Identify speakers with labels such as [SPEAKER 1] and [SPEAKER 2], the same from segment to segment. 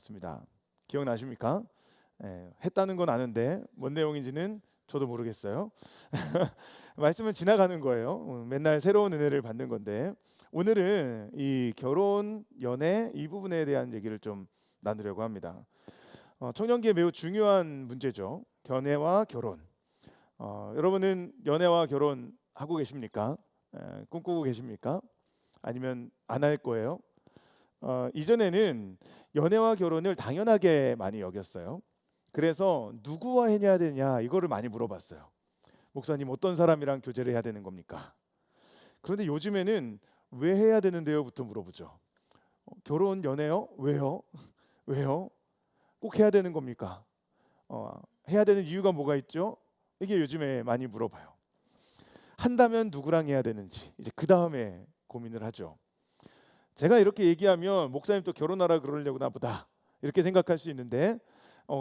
[SPEAKER 1] 나눴습니다. 기억나십니까? 했다는 건 아는데 뭔 내용인지는 저도 모르겠어요. 말씀은 지나가는 거예요. 맨날 새로운 은혜를 받는 건데 오늘은 이 결혼, 연애 이 부분에 대한 얘기를 좀 나누려고 합니다. 청년기에 매우 중요한 문제죠. 연애와 결혼. 여러분은 연애와 결혼 하고 계십니까? 꿈꾸고 계십니까? 아니면 안 할 거예요? 이전에는 연애와 결혼을 당연하게 많이 여겼어요. 그래서 누구와 해야 되냐 이거를 많이 물어봤어요. 목사님 어떤 사람이랑 교제를 해야 되는 겁니까? 그런데 요즘에는 왜 해야 되는데요부터 물어보죠. 결혼 연애요? 왜요? 왜요? 꼭 해야 되는 겁니까? 해야 되는 이유가 뭐가 있죠? 이게 요즘에 많이 물어봐요. 한다면 누구랑 해야 되는지 이제 그 다음에 고민을 하죠. 제가 이렇게 얘기하면 목사님 또 결혼하라 그러려나 보다 이렇게 생각할 수 있는데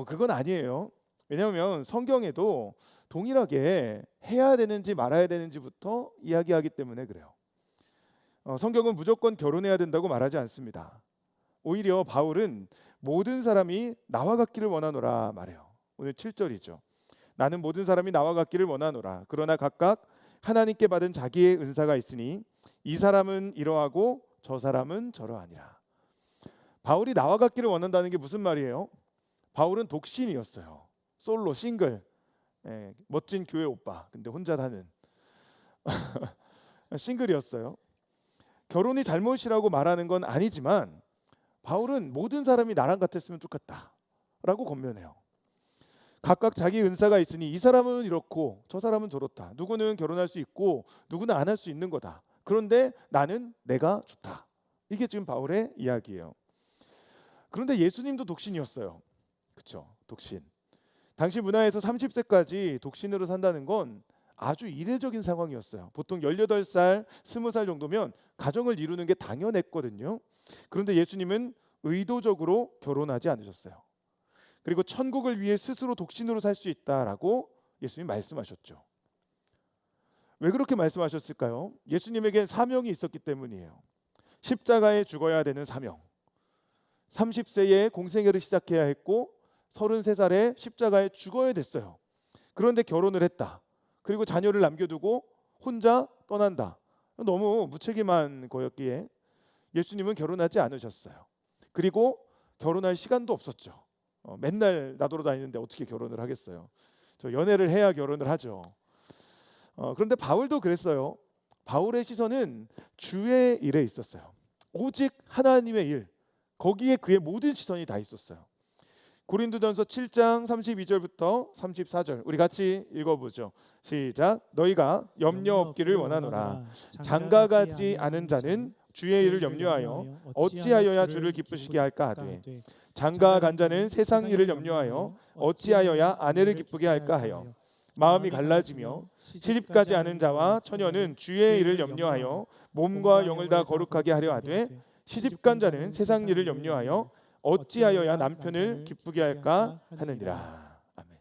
[SPEAKER 1] 그건 아니에요. 왜냐하면 성경에도 동일하게 해야 되는지 말아야 되는지부터 이야기하기 때문에 그래요. 성경은 무조건 결혼해야 된다고 말하지 않습니다. 오히려 바울은 모든 사람이 나와 같기를 원하노라 말해요. 오늘 7절이죠. 나는 모든 사람이 나와 같기를 원하노라. 그러나 각각 하나님께 받은 자기의 은사가 있으니 이 사람은 이러하고 저 사람은 저러하니라. 바울이 나와 같기를 원한다는 게 무슨 말이에요? 바울은 독신이었어요. 솔로, 싱글. 멋진 교회 오빠. 근데 혼자 사는 싱글이었어요. 결혼이 잘못이라고 말하는 건 아니지만 바울은 모든 사람이 나랑 같았으면 좋겠다라고 권면해요. 각각 자기 은사가 있으니 이 사람은 이렇고 저 사람은 저렇다. 누구는 결혼할 수 있고 누구는 안 할 수 있는 거다. 그런데 나는 내가 좋다. 이게 지금 바울의 이야기예요. 그런데 예수님도 독신이었어요. 그렇죠? 독신. 당시 문화에서 30세까지 독신으로 산다는 건 아주 이례적인 상황이었어요. 보통 18살, 20살 정도면 가정을 이루는 게 당연했거든요. 그런데 예수님은 의도적으로 결혼하지 않으셨어요. 그리고 천국을 위해 스스로 독신으로 살 수 있다라고 예수님이 말씀하셨죠. 왜 그렇게 말씀하셨을까요? 예수님에겐 사명이 있었기 때문이에요. 십자가에 죽어야 되는 사명. 30세에 공생애를 시작해야 했고 33살에 십자가에 죽어야 됐어요. 그런데 결혼을 했다. 그리고 자녀를 남겨두고 혼자 떠난다. 너무 무책임한 거였기에 예수님은 결혼하지 않으셨어요. 그리고 결혼할 시간도 없었죠. 맨날 나돌아다니는데 어떻게 결혼을 하겠어요? 저 연애를 해야 결혼을 하죠. 그런데 바울도 그랬어요. 바울의 시선은 주의 일에 있었어요. 오직 하나님의 일, 거기에 그의 모든 시선이 다 있었어요. 고린도전서 7장 32절부터 34절 우리 같이 읽어보죠. 시작. 너희가 염려 없기를 원하노라. 장가가지 않은 자는 주의 일을 염려하여 어찌하여야 주를 기쁘시게 할까 하되 장가간 자는 세상 일을 염려하여 어찌하여야 아내를 기쁘게 할까 하여 마음이 갈라지며 시집가지 않은 자와 처녀는 주의 일을 염려하여 몸과 영을 다 거룩하게 하려 하되 시집간 자는 세상 일을 염려하여 어찌하여야 남편을 기쁘게 할까 하느니라. 아멘.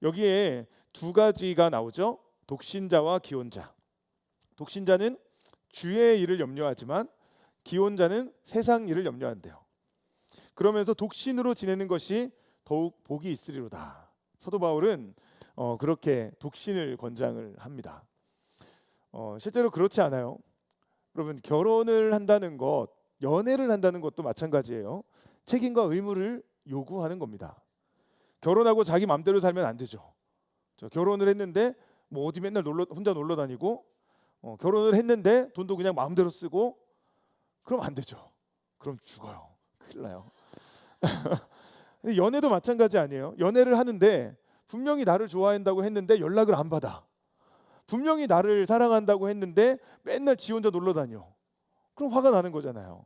[SPEAKER 1] 여기에 두 가지가 나오죠. 독신자와 기혼자. 독신자는 주의 일을 염려하지만 기혼자는 세상 일을 염려한대요. 그러면서 독신으로 지내는 것이 더욱 복이 있으리로다. 사도 바울은 그렇게 독신을 권장을 합니다. 실제로 그렇지 않아요? 여러분 결혼을 한다는 것, 연애를 한다는 것도 마찬가지예요. 책임과 의무를 요구하는 겁니다. 결혼하고 자기 마음대로 살면 안 되죠. 저 결혼을 했는데 뭐 어디 맨날 혼자 놀러 다니고 결혼을 했는데 돈도 그냥 마음대로 쓰고 그럼 안 되죠. 그럼 죽어요. 큰일 나요. 연애도 마찬가지 아니에요? 연애를 하는데 분명히 나를 좋아한다고 했는데 연락을 안 받아. 분명히 나를 사랑한다고 했는데 맨날 지 혼자 놀러 다녀. 그럼 화가 나는 거잖아요.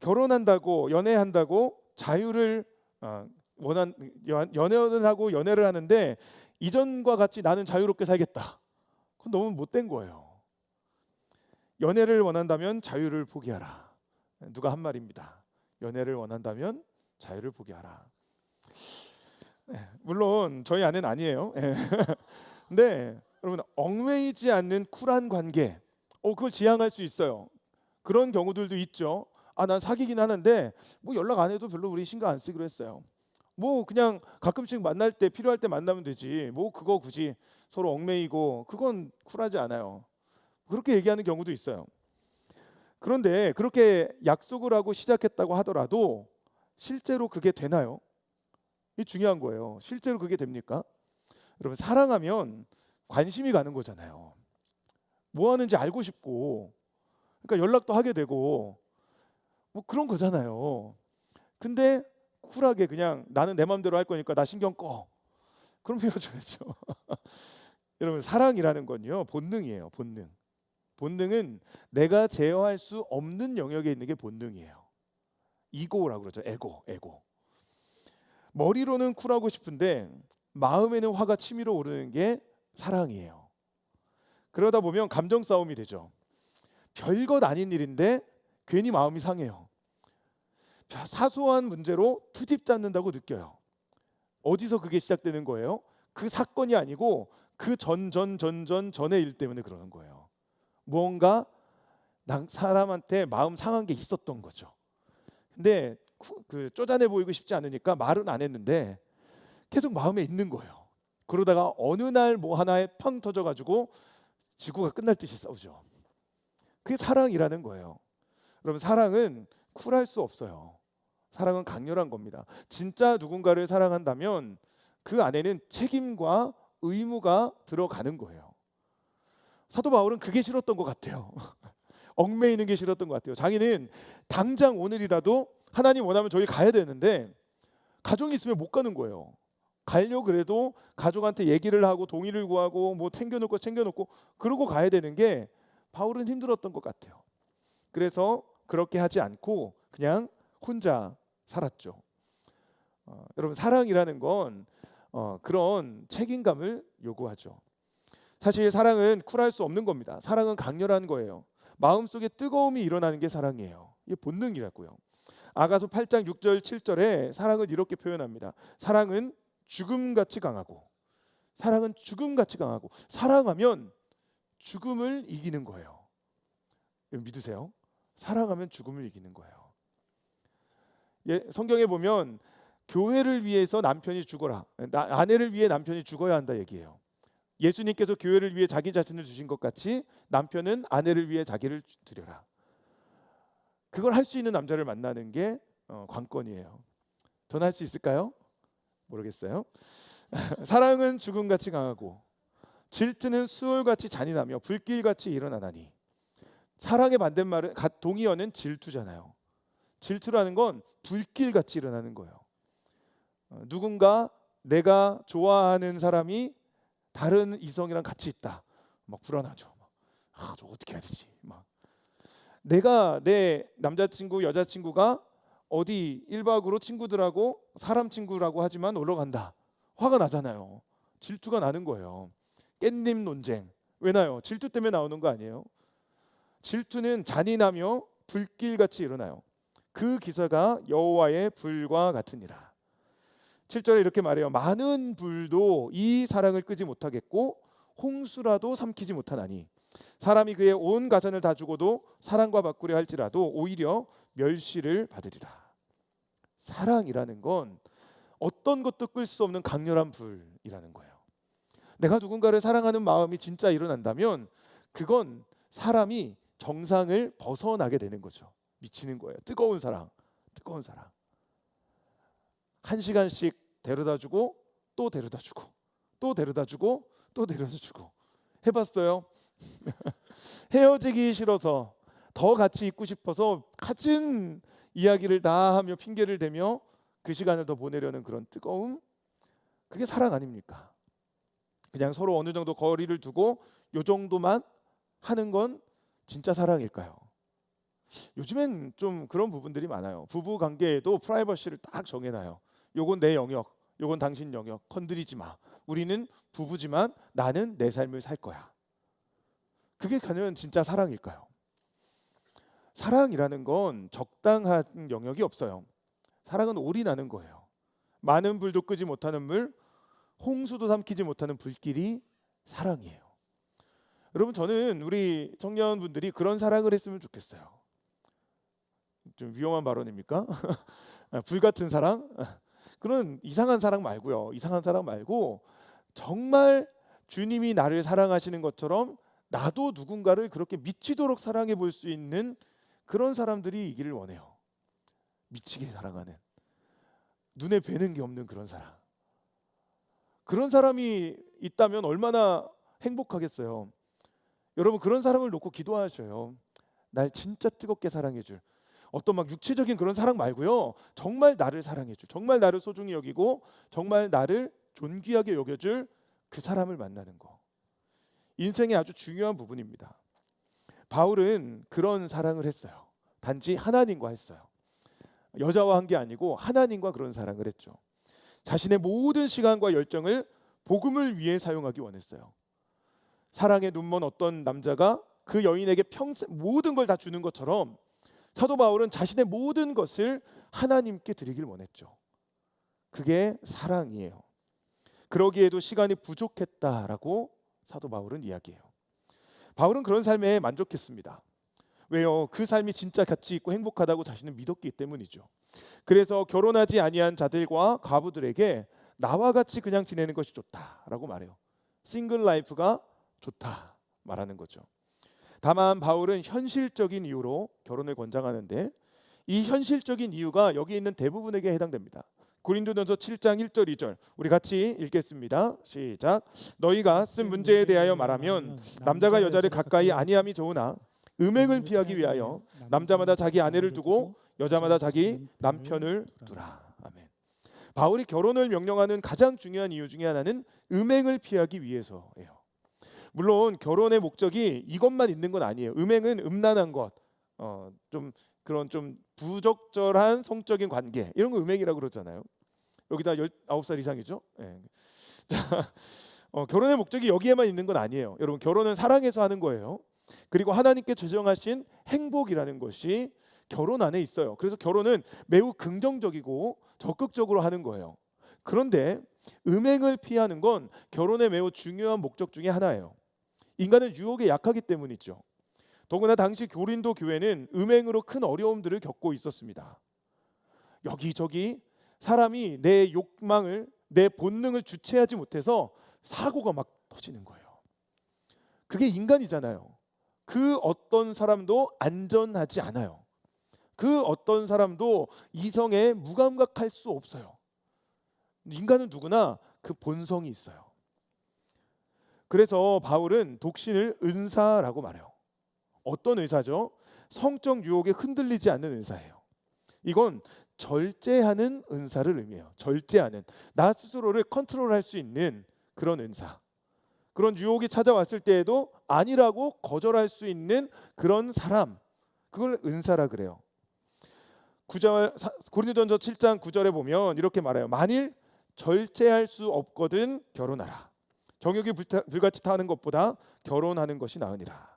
[SPEAKER 1] 결혼한다고 연애한다고 자유를 연애를 하고 연애를 하는데 이전과 같이 나는 자유롭게 살겠다. 그건 너무 못된 거예요. 연애를 원한다면 자유를 포기하라. 누가 한 말입니다. 연애를 원한다면 자유를 포기하라. 물론 저희 아내는 아니에요. 근데 여러분 얽매이지 않는 쿨한 관계, 그걸 지향할 수 있어요. 그런 경우들도 있죠. 난 사귀긴 하는데 뭐 연락 안 해도 별로 우리 신경 안 쓰기로 했어요. 뭐 그냥 가끔씩 만날 때 필요할 때 만나면 되지. 뭐 그거 굳이 서로 얽매이고 그건 쿨하지 않아요. 그렇게 얘기하는 경우도 있어요. 그런데 그렇게 약속을 하고 시작했다고 하더라도 실제로 그게 되나요? 이게 중요한 거예요. 실제로 그게 됩니까? 여러분, 사랑하면 관심이 가는 거잖아요. 뭐 하는지 알고 싶고, 그러니까 연락도 하게 되고 뭐 그런 거잖아요. 근데 쿨하게 그냥 나는 내 마음대로 할 거니까 나 신경 꺼. 그럼 헤어져야죠. 여러분, 사랑이라는 건요, 본능이에요. 본능. 본능은 내가 제어할 수 없는 영역에 있는 게 본능이에요. 이고라고 그러죠. 에고. 머리로는 쿨하고 싶은데 마음에는 화가 치밀어 오르는 게 사랑이에요. 그러다 보면 감정 싸움이 되죠. 별것 아닌 일인데 괜히 마음이 상해요. 사소한 문제로 트집 잡는다고 느껴요. 어디서 그게 시작되는 거예요? 그 사건이 아니고 그 전의 일 때문에 그러는 거예요. 무언가 사람한테 마음 상한 게 있었던 거죠. 근데 그 쪼잔해 보이고 싶지 않으니까 말은 안 했는데 계속 마음에 있는 거예요. 그러다가 어느 날 뭐 하나에 팡 터져가지고 지구가 끝날 듯이 싸우죠. 그게 사랑이라는 거예요. 여러분, 사랑은 쿨할 수 없어요. 사랑은 강렬한 겁니다. 진짜 누군가를 사랑한다면 그 안에는 책임과 의무가 들어가는 거예요. 사도 바울은 그게 싫었던 것 같아요. 얽매이는 게 싫었던 것 같아요. 자기는 당장 오늘이라도 하나님 원하면 저희 가야 되는데 가정이 있으면 못 가는 거예요. 가려고 그래도 가족한테 얘기를 하고 동의를 구하고 뭐 챙겨놓고 그러고 가야 되는 게 바울은 힘들었던 것 같아요. 그래서 그렇게 하지 않고 그냥 혼자 살았죠. 여러분, 사랑이라는 건 그런 책임감을 요구하죠. 사실 사랑은 쿨할 수 없는 겁니다. 사랑은 강렬한 거예요. 마음속에 뜨거움이 일어나는 게 사랑이에요. 이게 본능이라고요. 아가서 8장 6절 7절에 사랑을 이렇게 표현합니다. 사랑은 죽음같이 강하고, 사랑하면 죽음을 이기는 거예요. 믿으세요? 사랑하면 죽음을 이기는 거예요. 성경에 보면 교회를 위해서 남편이 죽어라, 아내를 위해 남편이 죽어야 한다 얘기해요. 예수님께서 교회를 위해 자기 자신을 주신 것 같이 남편은 아내를 위해 자기를 드려라. 그걸 할 수 있는 남자를 만나는 게 관건이에요. 전 할 수 있을까요? 모르겠어요. 사랑은 죽음같이 강하고 질투는 수월같이 잔인하며 불길같이 일어나나니. 사랑의 반대말은 동의어는 질투잖아요. 질투라는 건 불길같이 일어나는 거예요. 누군가 내가 좋아하는 사람이 다른 이성이랑 같이 있다. 막 불안하죠. 저 어떻게 해야 되지? 내가 내 남자친구 여자친구가 어디 1박으로 친구들하고 사람 친구라고 하지만 놀러 간다. 화가 나잖아요. 질투가 나는 거예요. 깻잎 논쟁. 왜 나요? 질투 때문에 나오는 거 아니에요? 질투는 잔인하며 불길같이 일어나요. 그 기사가 여호와의 불과 같으니라. 7절에 이렇게 말해요. 많은 불도 이 사랑을 끄지 못하겠고 홍수라도 삼키지 못하나니 사람이 그의 온 가산을 다 주고도 사랑과 바꾸려 할지라도 오히려 멸시를 받으리라. 사랑이라는 건 어떤 것도 끌 수 없는 강렬한 불이라는 거예요. 내가 누군가를 사랑하는 마음이 진짜 일어난다면 그건 사람이 정상을 벗어나게 되는 거죠. 미치는 거예요. 뜨거운 사랑. 1시간씩 데려다주고 또 데려다주고 또 데려다주고 또 데려다주고. 해봤어요? 헤어지기 싫어서 더 같이 있고 싶어서 갖은 이야기를 다 하며 핑계를 대며 그 시간을 더 보내려는 그런 뜨거움, 그게 사랑 아닙니까? 그냥 서로 어느 정도 거리를 두고 요 정도만 하는 건 진짜 사랑일까요? 요즘엔 좀 그런 부분들이 많아요. 부부 관계에도 프라이버시를 딱 정해놔요. 요건 내 영역, 요건 당신 영역, 건드리지 마. 우리는 부부지만 나는 내 삶을 살 거야. 그게 과연 진짜 사랑일까요? 사랑이라는 건 적당한 영역이 없어요. 사랑은 올인하는 거예요. 많은 불도 끄지 못하는 물, 홍수도 삼키지 못하는 불길이 사랑이에요. 여러분, 저는 우리 청년분들이 그런 사랑을 했으면 좋겠어요. 좀 위험한 발언입니까? 불같은 사랑? 그런 이상한 사랑 말고요. 이상한 사랑 말고 정말 주님이 나를 사랑하시는 것처럼 나도 누군가를 그렇게 미치도록 사랑해 볼 수 있는 그런 사람들이 이기를 원해요. 미치게 사랑하는, 눈에 뵈는 게 없는 그런 사람. 그런 사람이 있다면 얼마나 행복하겠어요. 여러분, 그런 사람을 놓고 기도하셔요. 날 진짜 뜨겁게 사랑해 줄, 어떤 막 육체적인 그런 사랑 말고요, 정말 나를 사랑해 줄, 정말 나를 소중히 여기고 정말 나를 존귀하게 여겨줄 그 사람을 만나는 거, 인생의 아주 중요한 부분입니다. 바울은 그런 사랑을 했어요. 단지 하나님과 했어요. 여자와 한 게 아니고 하나님과 그런 사랑을 했죠. 자신의 모든 시간과 열정을 복음을 위해 사용하기 원했어요. 사랑에 눈먼 어떤 남자가 그 여인에게 평생 모든 걸 다 주는 것처럼 사도 바울은 자신의 모든 것을 하나님께 드리길 원했죠. 그게 사랑이에요. 그러기에도 시간이 부족했다라고 사도 바울은 이야기해요. 바울은 그런 삶에 만족했습니다. 왜요? 그 삶이 진짜 가치 있고 행복하다고 자신은 믿었기 때문이죠. 그래서 결혼하지 아니한 자들과 과부들에게 나와 같이 그냥 지내는 것이 좋다라고 말해요. 싱글 라이프가 좋다 말하는 거죠. 다만 바울은 현실적인 이유로 결혼을 권장하는데 이 현실적인 이유가 여기 있는 대부분에게 해당됩니다. 고린도전서 7장 1절 2절 우리 같이 읽겠습니다. 시작. 너희가 쓴 문제에 대하여 말하면 남자가 여자를 가까이 아니함이 좋으나 음행을 피하기 위하여 남자마다 자기 아내를 두고 여자마다 자기 남편을 두라. 아멘. 바울이 결혼을 명령하는 가장 중요한 이유 중에 하나는 음행을 피하기 위해서예요. 물론 결혼의 목적이 이것만 있는 건 아니에요. 음행은 음란한 것, 좀 그런 좀 부적절한 성적인 관계, 이런 거 음행이라고 그러잖아요. 여기다 19살 이상이죠. 네. 결혼의 목적이 여기에만 있는 건 아니에요. 여러분, 결혼은 사랑해서 하는 거예요. 그리고 하나님께 제정하신 행복이라는 것이 결혼 안에 있어요. 그래서 결혼은 매우 긍정적이고 적극적으로 하는 거예요. 그런데 음행을 피하는 건 결혼의 매우 중요한 목적 중에 하나예요. 인간은 유혹에 약하기 때문이죠. 더구나 당시 고린도 교회는 음행으로 큰 어려움들을 겪고 있었습니다. 여기저기 사람이 내 욕망을, 내 본능을 주체하지 못해서 사고가 막 터지는 거예요. 그게 인간이잖아요. 그 어떤 사람도 안전하지 않아요. 그 어떤 사람도 이성에 무감각할 수 없어요. 인간은 누구나 그 본성이 있어요. 그래서 바울은 독신을 은사라고 말해요. 어떤 은사죠? 성적 유혹에 흔들리지 않는 은사예요. 이건 절제하는 은사를 의미해요. 절제하는, 나 스스로를 컨트롤할 수 있는 그런 은사. 그런 유혹이 찾아왔을 때에도 아니라고 거절할 수 있는 그런 사람, 그걸 은사라 그래요. 9절, 고린도전서 7장 9절에 보면 이렇게 말해요. 만일 절제할 수 없거든 결혼하라. 정욕이 불같이 타는 것보다 결혼하는 것이 나으니라.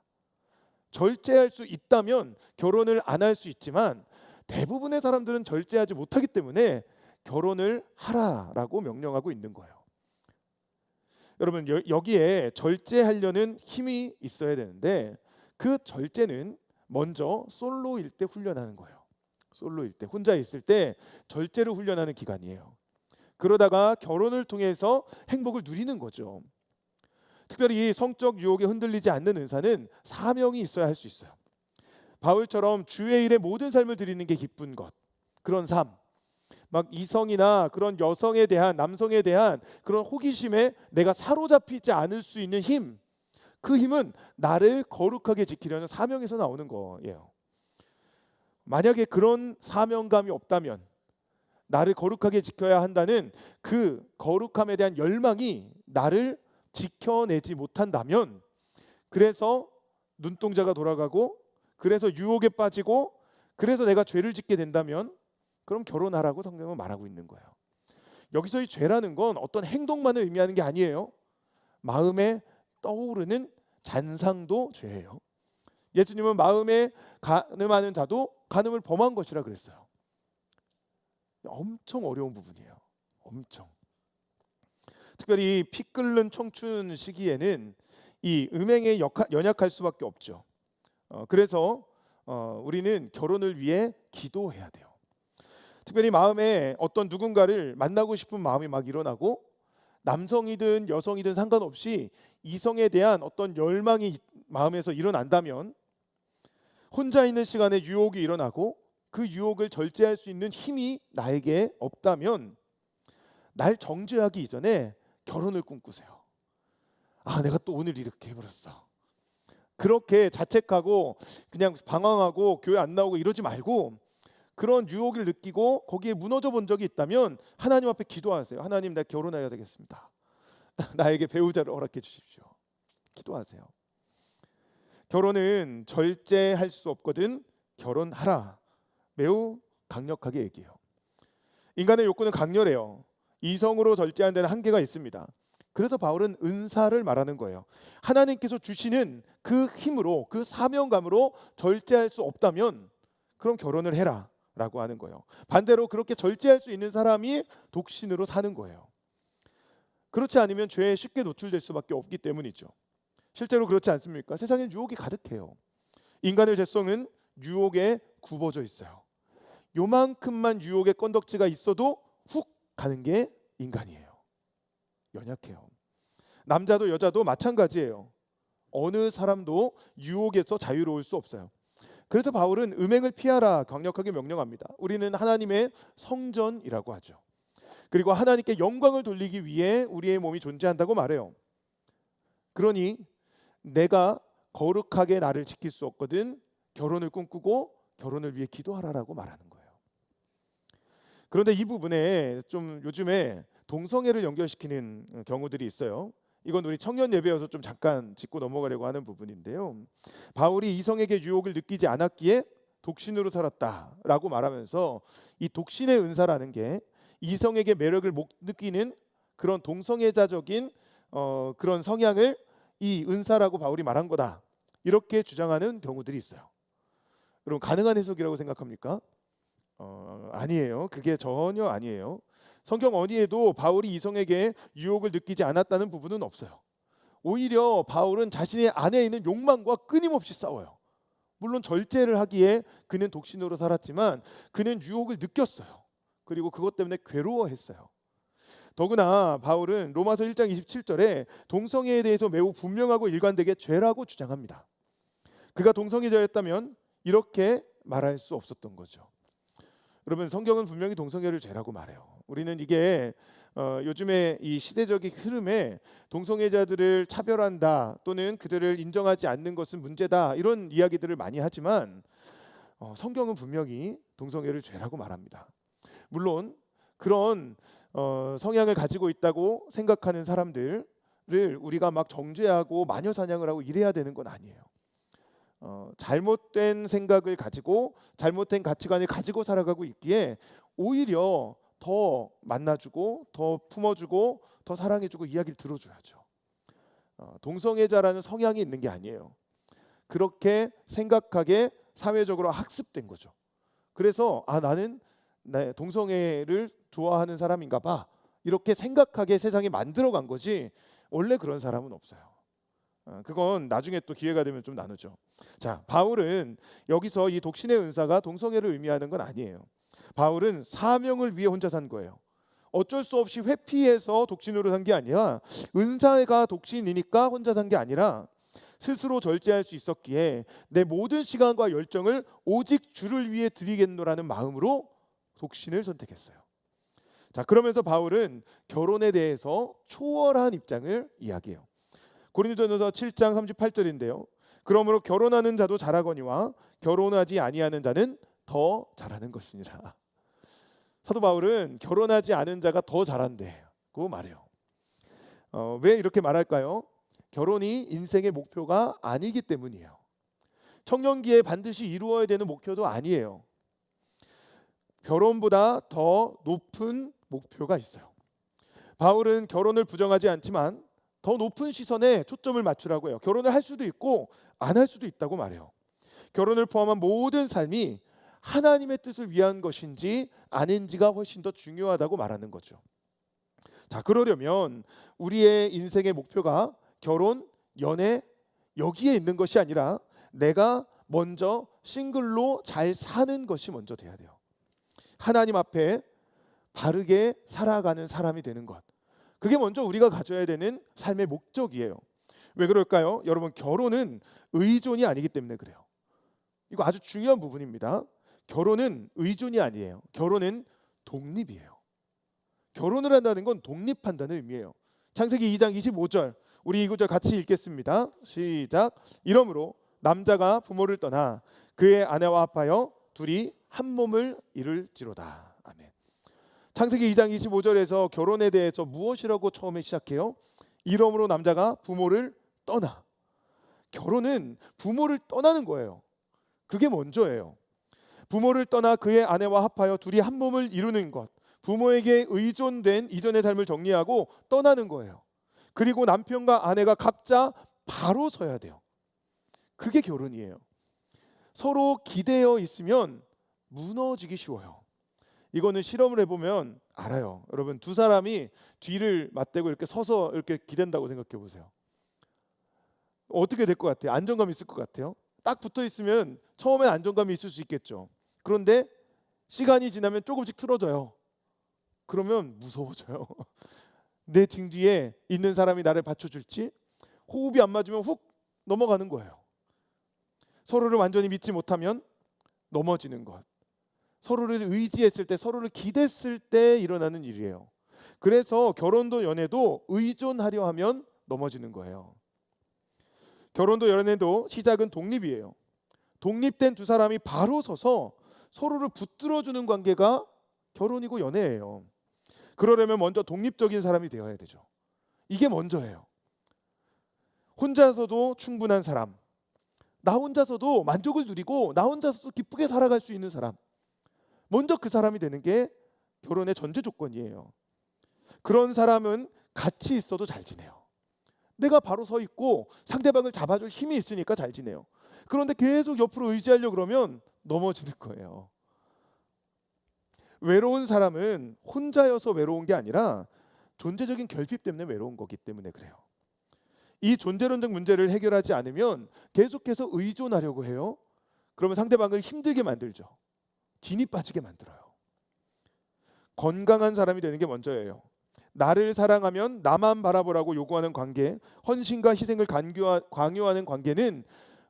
[SPEAKER 1] 절제할 수 있다면 결혼을 안 할 수 있지만 대부분의 사람들은 절제하지 못하기 때문에 결혼을 하라라고 명령하고 있는 거예요. 여러분, 여기에 절제하려는 힘이 있어야 되는데 그 절제는 먼저 솔로일 때 훈련하는 거예요. 솔로일 때, 혼자 있을 때 절제를 훈련하는 기간이에요. 그러다가 결혼을 통해서 행복을 누리는 거죠. 특별히 성적 유혹에 흔들리지 않는 은사는 사명이 있어야 할 수 있어요. 바울처럼 주의 일에 모든 삶을 드리는 게 기쁜 것, 그런 삶, 막 이성이나 그런 여성에 대한, 남성에 대한 그런 호기심에 내가 사로잡히지 않을 수 있는 힘, 그 힘은 나를 거룩하게 지키려는 사명에서 나오는 거예요. 만약에 그런 사명감이 없다면, 나를 거룩하게 지켜야 한다는 그 거룩함에 대한 열망이 나를 지켜내지 못한다면, 그래서 눈동자가 돌아가고, 그래서 유혹에 빠지고, 그래서 내가 죄를 짓게 된다면 그럼 결혼하라고 성경은 말하고 있는 거예요. 여기서 이 죄라는 건 어떤 행동만을 의미하는 게 아니에요. 마음에 떠오르는 잔상도 죄예요. 예수님은 마음에 간음하는 자도 간음을 범한 것이라 그랬어요. 엄청 어려운 부분이에요. 엄청. 특별히 피 끓는 청춘 시기에는 이 음행에 연약할 수밖에 없죠. 그래서 우리는 결혼을 위해 기도해야 돼요. 특별히 마음에 어떤 누군가를 만나고 싶은 마음이 막 일어나고 남성이든 여성이든 상관없이 이성에 대한 어떤 열망이 마음에서 일어난다면 혼자 있는 시간에 유혹이 일어나고 그 유혹을 절제할 수 있는 힘이 나에게 없다면 날 정죄하기 이전에 결혼을 꿈꾸세요. 아, 내가 또 오늘 이렇게 해버렸어. 그렇게 자책하고 그냥 방황하고 교회 안 나오고 이러지 말고 그런 유혹을 느끼고 거기에 무너져 본 적이 있다면 하나님 앞에 기도하세요. 하나님, 내가 결혼해야 되겠습니다. 나에게 배우자를 허락해 주십시오. 기도하세요. 결혼은 절제할 수 없거든 결혼하라. 매우 강력하게 얘기해요. 인간의 욕구는 강렬해요. 이성으로 절제하는 데는 한계가 있습니다. 그래서 바울은 은사를 말하는 거예요. 하나님께서 주시는 그 힘으로, 그 사명감으로 절제할 수 없다면 그럼 결혼을 해라 라고 하는 거예요. 반대로 그렇게 절제할 수 있는 사람이 독신으로 사는 거예요. 그렇지 않으면 죄에 쉽게 노출될 수밖에 없기 때문이죠. 실제로 그렇지 않습니까? 세상엔 유혹이 가득해요. 인간의 죄성은 유혹에 굽어져 있어요. 요만큼만 유혹의 건덕지가 있어도 훅 가는 게 인간이에요. 연약해요. 남자도 여자도 마찬가지예요. 어느 사람도 유혹에서 자유로울 수 없어요. 그래서 바울은 음행을 피하라 강력하게 명령합니다. 우리는 하나님의 성전이라고 하죠. 그리고 하나님께 영광을 돌리기 위해 우리의 몸이 존재한다고 말해요. 그러니 내가 거룩하게 나를 지킬 수 없거든 결혼을 꿈꾸고 결혼을 위해 기도하라라고 말하는 거예요. 그런데 이 부분에 좀 요즘에 동성애를 연결시키는 경우들이 있어요. 이건 우리 청년 예배여서 좀 잠깐 짚고 넘어가려고 하는 부분인데요. 바울이 이성에게 유혹을 느끼지 않았기에 독신으로 살았다라고 말하면서 이 독신의 은사라는 게 이성에게 매력을 못 느끼는 그런 동성애자적인 그런 성향을 이 은사라고 바울이 말한 거다. 이렇게 주장하는 경우들이 있어요. 여러분, 가능한 해석이라고 생각합니까? 아니에요. 그게 전혀 아니에요. 성경 어디에도 바울이 이성에게 유혹을 느끼지 않았다는 부분은 없어요. 오히려 바울은 자신의 안에 있는 욕망과 끊임없이 싸워요. 물론 절제를 하기에 그는 독신으로 살았지만 그는 유혹을 느꼈어요. 그리고 그것 때문에 괴로워했어요. 더구나 바울은 로마서 1장 27절에 동성애에 대해서 매우 분명하고 일관되게 죄라고 주장합니다. 그가 동성애자였다면 이렇게 말할 수 없었던 거죠. 여러분, 성경은 분명히 동성애를 죄라고 말해요. 우리는 이게 요즘에 이 시대적인 흐름에 동성애자들을 차별한다 또는 그들을 인정하지 않는 것은 문제다 이런 이야기들을 많이 하지만 성경은 분명히 동성애를 죄라고 말합니다. 물론 그런 성향을 가지고 있다고 생각하는 사람들을 우리가 막 정죄하고 마녀 사냥을 하고 이래야 되는 건 아니에요. 잘못된 생각을 가지고 잘못된 가치관을 가지고 살아가고 있기에 오히려 더 만나주고 더 품어주고 더 사랑해주고 이야기를 들어줘야죠. 동성애자라는 성향이 있는 게 아니에요. 그렇게 생각하게 사회적으로 학습된 거죠. 그래서 나는 동성애를 좋아하는 사람인가 봐 이렇게 생각하게 세상에 만들어간 거지 원래 그런 사람은 없어요. 그건 나중에 또 기회가 되면 좀 나누죠. 자, 바울은 여기서 이 독신의 은사가 동성애를 의미하는 건 아니에요. 바울은 사명을 위해 혼자 산 거예요. 어쩔 수 없이 회피해서 독신으로 산 게 아니라 은사가 독신이니까 혼자 산 게 아니라 스스로 절제할 수 있었기에 내 모든 시간과 열정을 오직 주를 위해 드리겠노라는 마음으로 독신을 선택했어요. 자, 그러면서 바울은 결혼에 대해서 초월한 입장을 이야기해요. 고린도전서 7장 38절인데요. 그러므로 결혼하는 자도 잘하거니와 결혼하지 아니하는 자는 더 잘하는 것이니라. 사도 바울은 결혼하지 않은 자가 더 잘한다고 말해요. 왜 이렇게 말할까요? 결혼이 인생의 목표가 아니기 때문이에요. 청년기에 반드시 이루어야 되는 목표도 아니에요. 결혼보다 더 높은 목표가 있어요. 바울은 결혼을 부정하지 않지만 더 높은 시선에 초점을 맞추라고 해요. 결혼을 할 수도 있고 안 할 수도 있다고 말해요. 결혼을 포함한 모든 삶이 하나님의 뜻을 위한 것인지 아닌지가 훨씬 더 중요하다고 말하는 거죠. 자, 그러려면 우리의 인생의 목표가 결혼, 연애 여기에 있는 것이 아니라 내가 먼저 싱글로 잘 사는 것이 먼저 돼야 돼요. 하나님 앞에 바르게 살아가는 사람이 되는 것. 그게 먼저 우리가 가져야 되는 삶의 목적이에요. 왜 그럴까요? 여러분, 결혼은 의존이 아니기 때문에 그래요. 이거 아주 중요한 부분입니다. 결혼은 의존이 아니에요. 결혼은 독립이에요. 결혼을 한다는 건 독립한다는 의미예요. 창세기 2장 25절, 우리 이 구절 같이 읽겠습니다. 시작. 이러므로 남자가 부모를 떠나 그의 아내와 합하여 둘이 한 몸을 이룰지로다. 아멘. 창세기 2장 25절에서 결혼에 대해서 무엇이라고 처음에 시작해요? 이러므로 남자가 부모를 떠나. 결혼은 부모를 떠나는 거예요. 그게 먼저예요. 부모를 떠나 그의 아내와 합하여 둘이 한 몸을 이루는 것. 부모에게 의존된 이전의 삶을 정리하고 떠나는 거예요. 그리고 남편과 아내가 각자 바로 서야 돼요. 그게 결혼이에요. 서로 기대어 있으면 무너지기 쉬워요. 이거는 실험을 해보면 알아요. 여러분, 두 사람이 뒤를 맞대고 이렇게 서서 이렇게 기댄다고 생각해 보세요. 어떻게 될 것 같아요? 안정감이 있을 것 같아요? 딱 붙어 있으면 처음엔 안정감이 있을 수 있겠죠. 그런데 시간이 지나면 조금씩 틀어져요. 그러면 무서워져요. 내 등 뒤에 있는 사람이 나를 받쳐줄지, 호흡이 안 맞으면 훅 넘어가는 거예요. 서로를 완전히 믿지 못하면 넘어지는 것. 서로를 의지했을 때, 서로를 기댔을 때 일어나는 일이에요. 그래서 결혼도 연애도 의존하려 하면 넘어지는 거예요. 결혼도 연애도 시작은 독립이에요. 독립된 두 사람이 바로 서서 서로를 붙들어주는 관계가 결혼이고 연애예요. 그러려면 먼저 독립적인 사람이 되어야 되죠. 이게 먼저예요. 혼자서도 충분한 사람, 나 혼자서도 만족을 누리고 나 혼자서도 기쁘게 살아갈 수 있는 사람, 먼저 그 사람이 되는 게 결혼의 전제 조건이에요. 그런 사람은 같이 있어도 잘 지내요. 내가 바로 서 있고 상대방을 잡아줄 힘이 있으니까 잘 지내요. 그런데 계속 옆으로 의지하려고 그러면 넘어지는 거예요. 외로운 사람은 혼자여서 외로운 게 아니라 존재적인 결핍 때문에 외로운 거기 때문에 그래요. 이 존재론적 문제를 해결하지 않으면 계속해서 의존하려고 해요. 그러면 상대방을 힘들게 만들죠. 진이 빠지게 만들어요. 건강한 사람이 되는 게 먼저예요. 나를 사랑하면 나만 바라보라고 요구하는 관계, 헌신과 희생을 강요하는 관계는,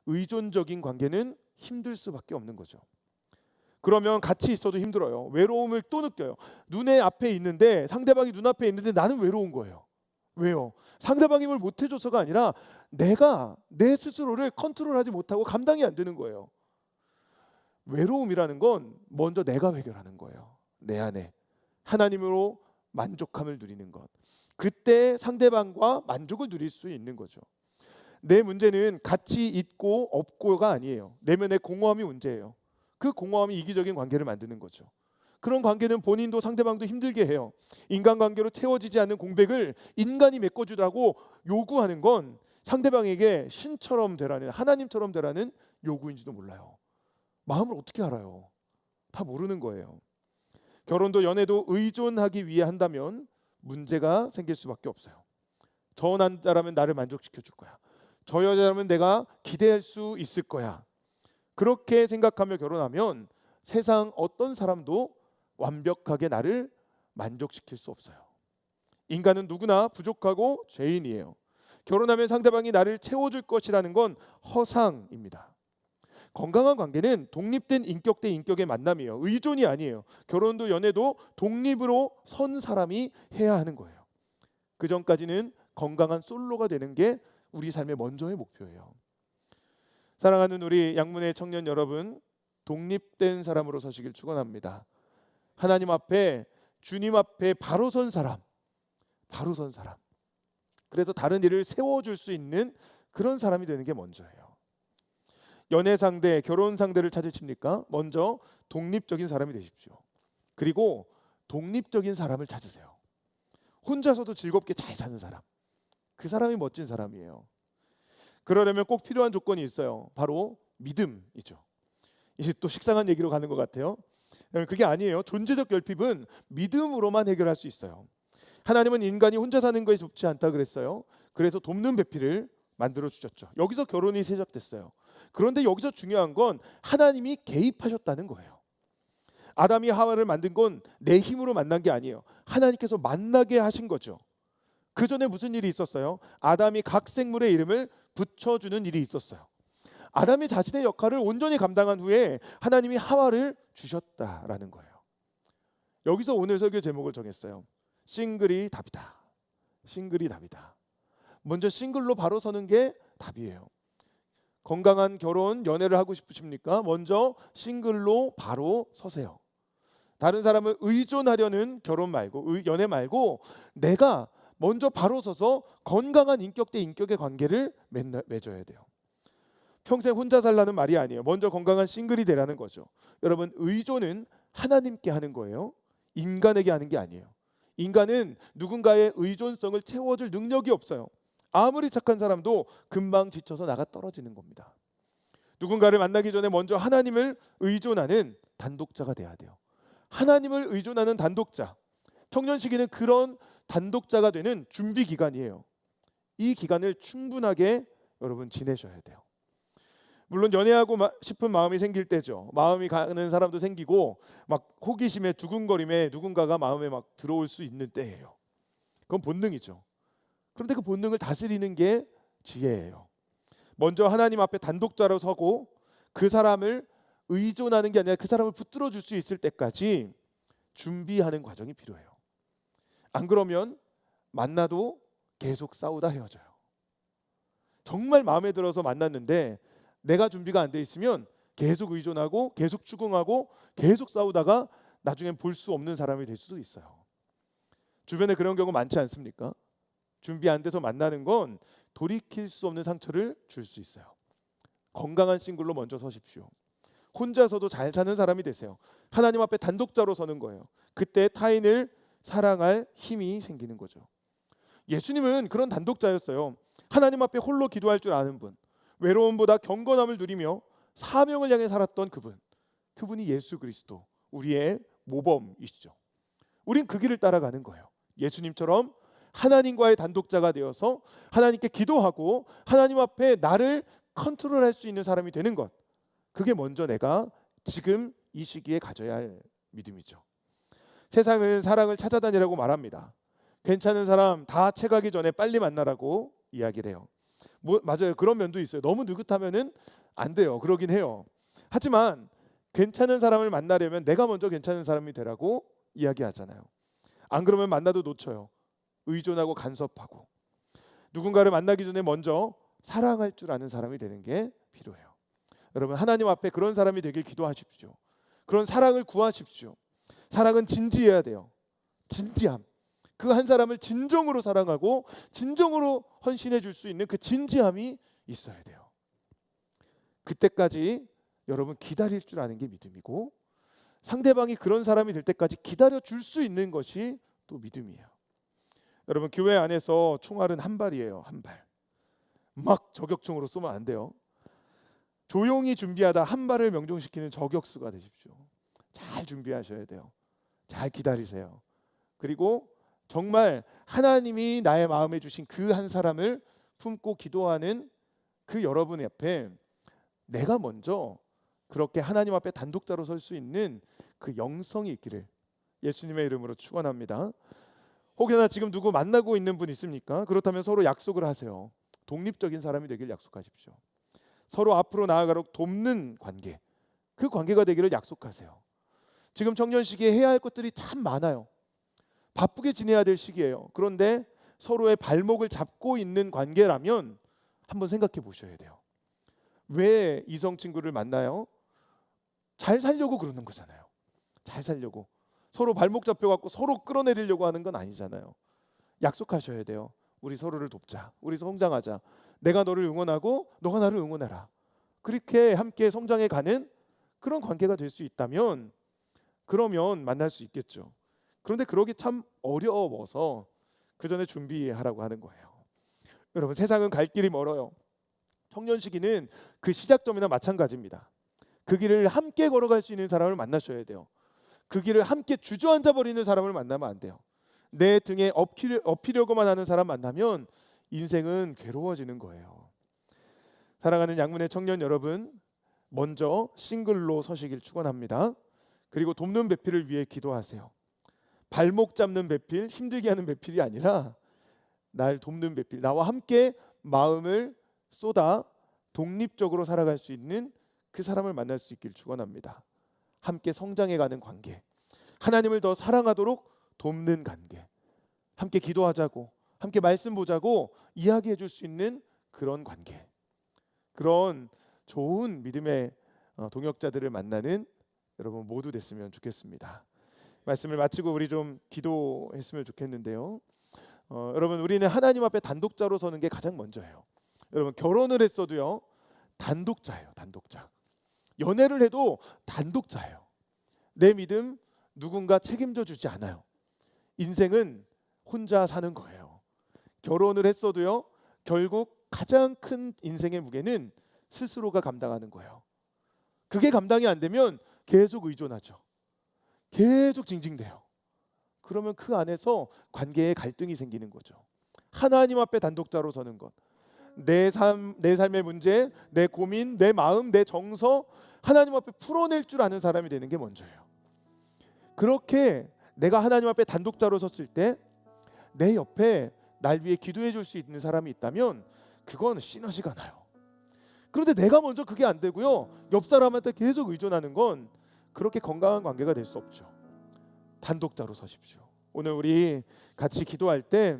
[SPEAKER 1] 의존적인 관계는 힘들 수밖에 없는 거죠. 그러면 같이 있어도 힘들어요. 외로움을 또 느껴요. 눈에 앞에 있는데, 상대방이 눈앞에 있는데 나는 외로운 거예요. 왜요? 상대방이 뭘 못해줘서가 아니라 내가 내 스스로를 컨트롤하지 못하고 감당이 안 되는 거예요. 외로움이라는 건 먼저 내가 해결하는 거예요. 내 안에 하나님으로 만족함을 누리는 것. 그때 상대방과 만족을 누릴 수 있는 거죠. 내 문제는 같이 있고 없고가 아니에요. 내면의 공허함이 문제예요. 그 공허함이 이기적인 관계를 만드는 거죠. 그런 관계는 본인도 상대방도 힘들게 해요. 인간관계로 채워지지 않는 공백을 인간이 메꿔주라고 요구하는 건 상대방에게 신처럼 되라는, 하나님처럼 되라는 요구인지도 몰라요. 마음을 어떻게 알아요? 다 모르는 거예요. 결혼도 연애도 의존하기 위해 한다면 문제가 생길 수밖에 없어요. 저 남자라면 나를 만족시켜 줄 거야. 저 여자라면 내가 기대할 수 있을 거야. 그렇게 생각하며 결혼하면 세상 어떤 사람도 완벽하게 나를 만족시킬 수 없어요. 인간은 누구나 부족하고 죄인이에요. 결혼하면 상대방이 나를 채워줄 것이라는 건 허상입니다. 건강한 관계는 독립된 인격 대 인격의 만남이에요. 의존이 아니에요. 결혼도 연애도 독립으로 선 사람이 해야 하는 거예요. 그 전까지는 건강한 솔로가 되는 게 우리 삶의 먼저의 목표예요. 사랑하는 우리 양문의 청년 여러분, 독립된 사람으로 서시길 축원합니다. 하나님 앞에, 주님 앞에 바로 선 사람, 바로 선 사람. 그래서 다른 일을 세워줄 수 있는 그런 사람이 되는 게 먼저예요. 연애 상대, 결혼 상대를 찾으십니까? 먼저 독립적인 사람이 되십시오. 그리고 독립적인 사람을 찾으세요. 혼자서도 즐겁게 잘 사는 사람, 그 사람이 멋진 사람이에요. 그러려면 꼭 필요한 조건이 있어요. 바로 믿음이죠. 이제 또 식상한 얘기로 가는 것 같아요. 그게 아니에요. 존재적 결핍은 믿음으로만 해결할 수 있어요. 하나님은 인간이 혼자 사는 것이 좋지 않다 그랬어요. 그래서 돕는 배필을 만들어 주셨죠. 여기서 결혼이 시작됐어요. 그런데 여기서 중요한 건 하나님이 개입하셨다는 거예요. 아담이 하와를 만든 건 내 힘으로 만난 게 아니에요. 하나님께서 만나게 하신 거죠. 그 전에 무슨 일이 있었어요? 아담이 각 생물의 이름을 붙여주는 일이 있었어요. 아담이 자신의 역할을 온전히 감당한 후에 하나님이 하와를 주셨다라는 거예요. 여기서 오늘 설교 제목을 정했어요. 싱글이 답이다. 싱글이 답이다. 먼저 싱글로 바로 서는 게 답이에요. 건강한 결혼, 연애를 하고 싶으십니까? 먼저 싱글로 바로 서세요. 다른 사람을 의존하려는 결혼 말고 연애 말고 내가 먼저 바로 서서 건강한 인격 대 인격의 관계를 맺어야 돼요. 평생 혼자 살라는 말이 아니에요. 먼저 건강한 싱글이 되라는 거죠. 여러분, 의존은 하나님께 하는 거예요. 인간에게 하는 게 아니에요. 인간은 누군가의 의존성을 채워줄 능력이 없어요. 아무리 착한 사람도 금방 지쳐서 나가 떨어지는 겁니다. 누군가를 만나기 전에 먼저 하나님을 의존하는 단독자가 돼야 돼요. 하나님을 의존하는 단독자. 청년 시기는 그런 단독자가 되는 준비 기간이에요. 이 기간을 충분하게 여러분 지내셔야 돼요. 물론 연애하고 싶은 마음이 생길 때죠. 마음이 가는 사람도 생기고 막 호기심에 두근거림에 누군가가 마음에 막 들어올 수 있는 때예요. 그건 본능이죠. 그런데 그 본능을 다스리는 게 지혜예요. 먼저 하나님 앞에 단독자로 서고 그 사람을 의존하는 게 아니라 그 사람을 붙들어 줄 수 있을 때까지 준비하는 과정이 필요해요. 안 그러면 만나도 계속 싸우다 헤어져요. 정말 마음에 들어서 만났는데 내가 준비가 안 돼 있으면 계속 의존하고 계속 추궁하고 계속 싸우다가 나중엔 볼 수 없는 사람이 될 수도 있어요. 주변에 그런 경우 많지 않습니까? 준비 안 돼서 만나는 건 돌이킬 수 없는 상처를 줄 수 있어요. 건강한 싱글로 먼저 서십시오. 혼자서도 잘 사는 사람이 되세요. 하나님 앞에 단독자로 서는 거예요. 그때 타인을 사랑할 힘이 생기는 거죠. 예수님은 그런 단독자였어요. 하나님 앞에 홀로 기도할 줄 아는 분, 외로움보다 경건함을 누리며 사명을 향해 살았던 그분이 예수 그리스도, 우리의 모범이시죠. 우린 그 길을 따라가는 거예요. 예수님처럼 하나님과의 단독자가 되어서 하나님께 기도하고 하나님 앞에 나를 컨트롤할 수 있는 사람이 되는 것, 그게 먼저 내가 지금 이 시기에 가져야 할 믿음이죠. 세상은 사랑을 찾아다니라고 말합니다. 괜찮은 사람 다 채가기 전에 빨리 만나라고 이야기를 해요. 맞아요. 그런 면도 있어요. 너무 느긋하면은 안 돼요. 그러긴 해요. 하지만 괜찮은 사람을 만나려면 내가 먼저 괜찮은 사람이 되라고 이야기하잖아요. 안 그러면 만나도 놓쳐요. 의존하고 간섭하고. 누군가를 만나기 전에 먼저 사랑할 줄 아는 사람이 되는 게 필요해요. 여러분, 하나님 앞에 그런 사람이 되길 기도하십시오. 그런 사랑을 구하십시오. 사랑은 진지해야 돼요. 진지함. 그 한 사람을 진정으로 사랑하고 진정으로 헌신해 줄 수 있는 그 진지함이 있어야 돼요. 그때까지 여러분 기다릴 줄 아는 게 믿음이고, 상대방이 그런 사람이 될 때까지 기다려 줄 수 있는 것이 또 믿음이에요. 여러분, 교회 안에서 총알은 한 발이에요. 한 발. 막 저격총으로 쏘면 안 돼요. 조용히 준비하다 한 발을 명중시키는 저격수가 되십시오. 잘 준비하셔야 돼요. 잘 기다리세요. 그리고 정말 하나님이 나의 마음에 주신 그 한 사람을 품고 기도하는 그 여러분 앞에 내가 먼저 그렇게 하나님 앞에 단독자로 설 수 있는 그 영성이 있기를 예수님의 이름으로 축원합니다. 혹여나 지금 누구 만나고 있는 분 있습니까? 그렇다면 서로 약속을 하세요. 독립적인 사람이 되길 약속하십시오. 서로 앞으로 나아가도록 돕는 관계, 그 관계가 되기를 약속하세요. 지금 청년 시기에 해야 할 것들이 참 많아요. 바쁘게 지내야 될 시기예요. 그런데 서로의 발목을 잡고 있는 관계라면 한번 생각해 보셔야 돼요. 왜 이성 친구를 만나요? 잘 살려고 그러는 거잖아요. 잘 살려고. 서로 발목 잡혀갖고 서로 끌어내리려고 하는 건 아니잖아요. 약속하셔야 돼요. 우리 서로를 돕자. 우리 성장하자. 내가 너를 응원하고 너가 나를 응원해라. 그렇게 함께 성장해 가는 그런 관계가 될 수 있다면 그러면 만날 수 있겠죠. 그런데 그러기 참 어려워서 그 전에 준비하라고 하는 거예요. 여러분, 세상은 갈 길이 멀어요. 청년 시기는 그 시작점이나 마찬가지입니다. 그 길을 함께 걸어갈 수 있는 사람을 만나셔야 돼요. 그 길을 함께 주저앉아 버리는 사람을 만나면 안 돼요. 내 등에 엎히려고만 하는 사람 만나면 인생은 괴로워지는 거예요. 사랑하는 양문의 청년 여러분, 먼저 싱글로 서시길 축원합니다. 그리고 돕는 배필을 위해 기도하세요. 발목 잡는 배필, 힘들게 하는 배필이 아니라 날 돕는 배필, 나와 함께 마음을 쏟아 독립적으로 살아갈 수 있는 그 사람을 만날 수 있길 축원합니다. 함께 성장해가는 관계, 하나님을 더 사랑하도록 돕는 관계, 함께 기도하자고, 함께 말씀 보자고 이야기해 줄 수 있는 그런 관계, 그런 좋은 믿음의 동역자들을 만나는 여러분 모두 됐으면 좋겠습니다. 말씀을 마치고 우리 좀 기도했으면 좋겠는데요. 여러분, 우리는 하나님 앞에 단독자로 서는 게 가장 먼저예요. 여러분, 결혼을 했어도요, 단독자예요. 단독자. 연애를 해도 단독자예요. 내 믿음 누군가 책임져 주지 않아요. 인생은 혼자 사는 거예요. 결혼을 했어도요, 결국 가장 큰 인생의 무게는 스스로가 감당하는 거예요. 그게 감당이 안 되면 계속 의존하죠. 계속 징징대요. 그러면 그 안에서 관계에 갈등이 생기는 거죠. 하나님 앞에 단독자로 서는 것, 내 삶의 문제, 내 고민, 내 마음, 내 정서 하나님 앞에 풀어낼 줄 아는 사람이 되는 게 먼저예요. 그렇게 내가 하나님 앞에 단독자로 섰을 때 내 옆에 날 위해 기도해 줄 수 있는 사람이 있다면 그건 시너지가 나요. 그런데 내가 먼저 그게 안 되고요, 옆 사람한테 계속 의존하는 건 그렇게 건강한 관계가 될 수 없죠. 단독자로 서십시오. 오늘 우리 같이 기도할 때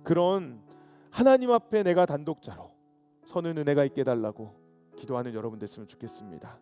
[SPEAKER 1] 그런 하나님 앞에 내가 단독자로 서는 은혜가 있게 해달라고 기도하는 여러분 됐으면 좋겠습니다.